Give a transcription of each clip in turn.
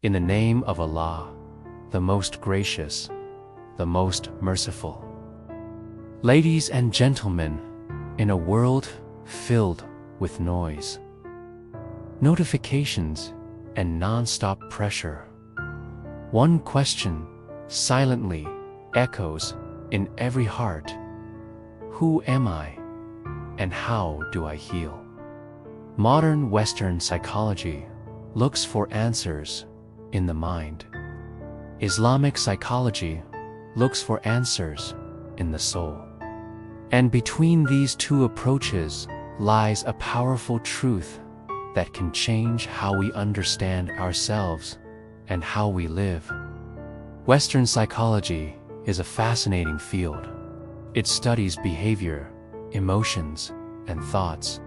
In the name of Allah, the most gracious, the most merciful. Ladies and gentlemen, in a world filled with noise, notifications, and non-stop pressure, one question silently echoes in every heart: who am I, and how do I heal? Modern Western psychology looks for answers in the mind. Islamic psychology looks for answers in the soul. And between these two approaches lies a powerful truth that can change how we understand ourselves and how we live. Western psychology is a fascinating field. It studies behavior, emotions, and thoughts.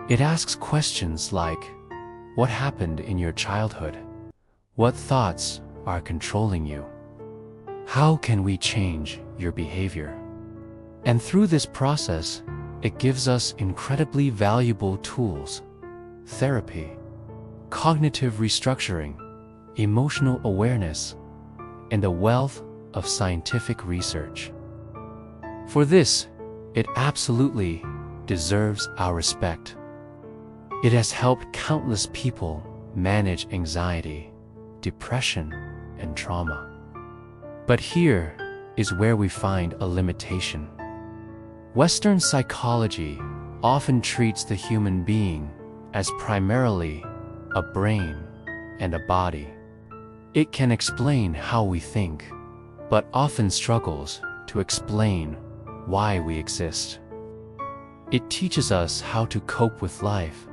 It asks questions like, what happened in your childhood? What thoughts are controlling you? How can we change your behavior? And through this process, it gives us incredibly valuable tools: therapy, cognitive restructuring, emotional awareness, and a wealth of scientific research. For this, it absolutely deserves our respect. It has helped countless people manage anxiety, depression, and trauma. But here is where we find a limitation. Western psychology often treats the human being as primarily a brain and a body. It can explain how we think, but often struggles to explain why we exist. It teaches us how to cope with life,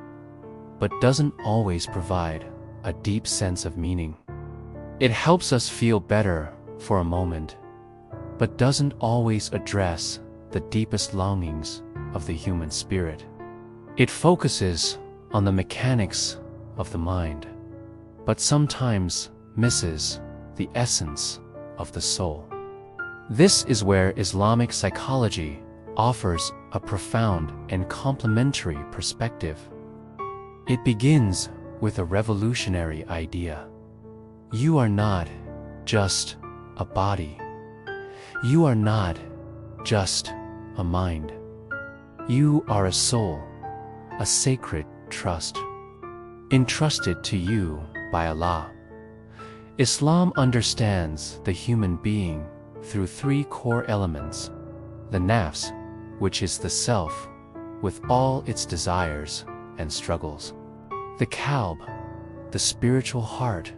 but doesn't always provide a deep sense of meaning. It helps us feel better for a moment, but doesn't always address the deepest longings of the human spirit. It focuses on the mechanics of the mind, but sometimes misses the essence of the soul. This is where Islamic psychology offers a profound and complementary perspective. It begins with a revolutionary idea. You are not just a body. You are not just a mind. You are a soul, a sacred trust, entrusted to you by Allah. Islam understands the human being through three core elements: the nafs, which is the self, with all its desires and struggles; the qalb, the spiritual heart,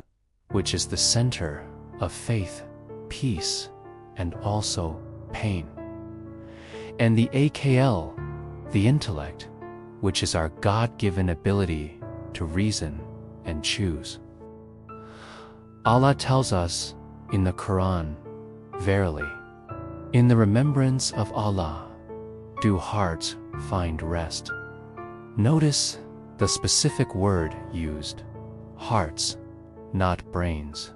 which is the center of faith, peace, and also pain; and the akl, the intellect, which is our God-given ability to reason and choose. Allah tells us in the Quran, "Verily, in the remembrance of Allah do hearts find rest." Notice the specific word used: hearts, not brains.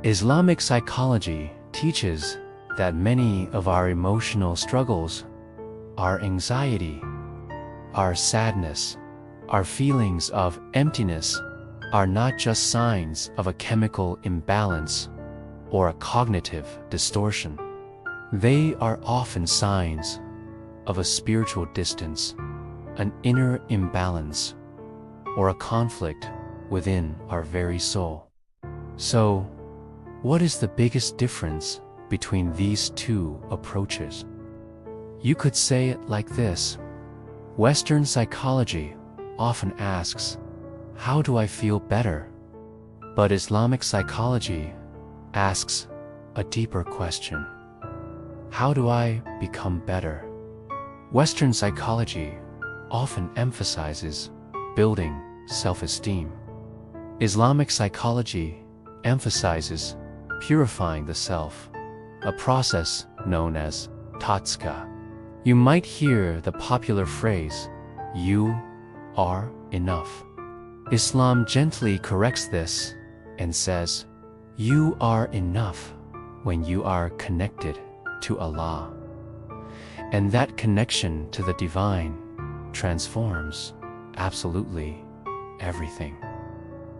Islamic psychology teaches that many of our emotional struggles, our anxiety, our sadness, our feelings of emptiness, are not just signs of a chemical imbalance or a cognitive distortion. They are often signs of a spiritual distance, an inner imbalance, or a conflict within our very soul. So, what is the biggest difference between these two approaches? You could say it like this: Western psychology often asks, how do I feel better? But Islamic psychology asks a deeper question: how do I become better? Western psychology often emphasizes building self-esteem. Islamic psychology emphasizes purifying the self, a process known as tazkiyah. You might hear the popular phrase, "You are enough." Islam gently corrects this and says, you are enough when you are connected to Allah. And that connection to the divine transforms absolutely everything.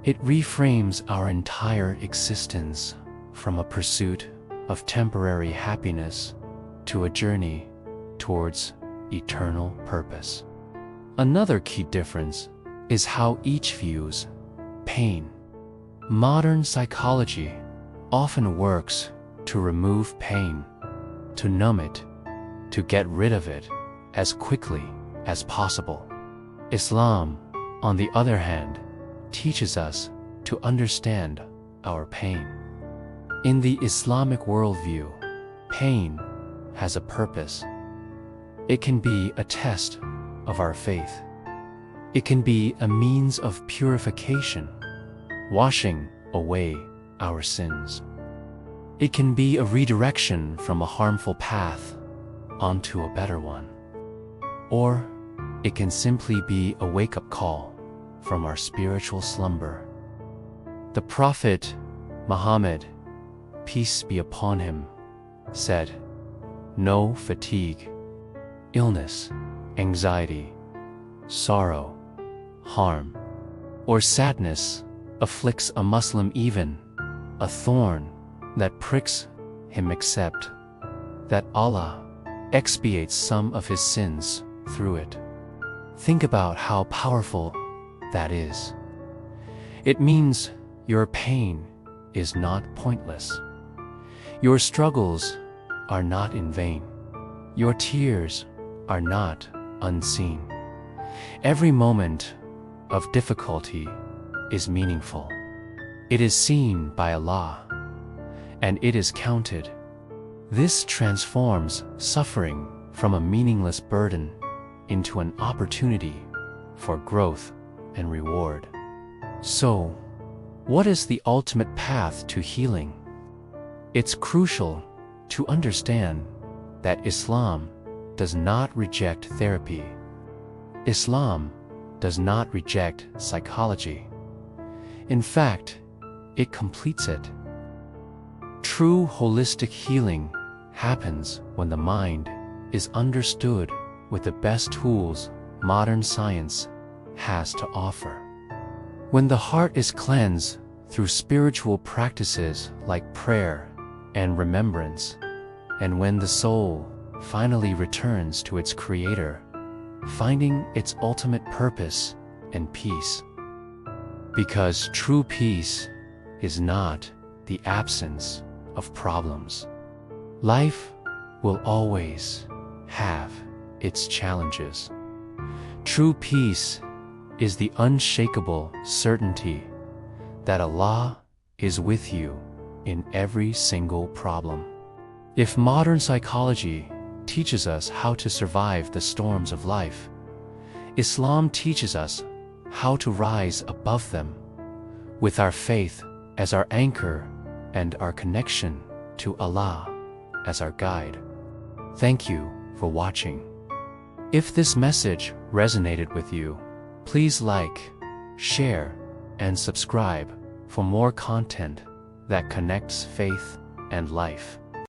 It reframes our entire existence from a pursuit of temporary happiness to a journey towards eternal purpose. Another key difference is how each views pain. Modern psychology often works to remove pain, to numb it, to get rid of it as quickly as possible. Islam, on the other hand, teaches us to understand our pain. In the Islamic worldview, pain has a purpose. It can be a test of our faith. It can be a means of purification, washing away our sins. It can be a redirection from a harmful path onto a better one. Or it can simply be a wake-up call from our spiritual slumber. The Prophet Muhammad, peace be upon him, said, "No fatigue, illness, anxiety, sorrow, harm, or sadness afflicts a Muslim, even a thorn that pricks him, except that Allah expiates some of his sins through it." Think about how powerful that is. It means your pain is not pointless. Your struggles are not in vain. Your tears are not unseen. Every moment of difficulty is meaningful. It is seen by Allah, and it is counted. This transforms suffering from a meaningless burden into an opportunity for growth and reward. So, what is the ultimate path to healing? It's crucial to understand that Islam does not reject therapy. Islam does not reject psychology. In fact, it completes it. True holistic healing happens when the mind is understood with the best tools modern science has to offer. When the heart is cleansed through spiritual practices like prayer and remembrance, and when the soul finally returns to its Creator, finding its ultimate purpose and peace. Because true peace is not the absence of problems. Life will always have its challenges. True peace is the unshakable certainty that Allah is with you in every single problem. If modern psychology teaches us how to survive the storms of life, Islam teaches us how to rise above them, with our faith as our anchor and our connection to Allah as our guide. Thank you for watching. If this message resonated with you, please like, share, and subscribe for more content that connects faith and life.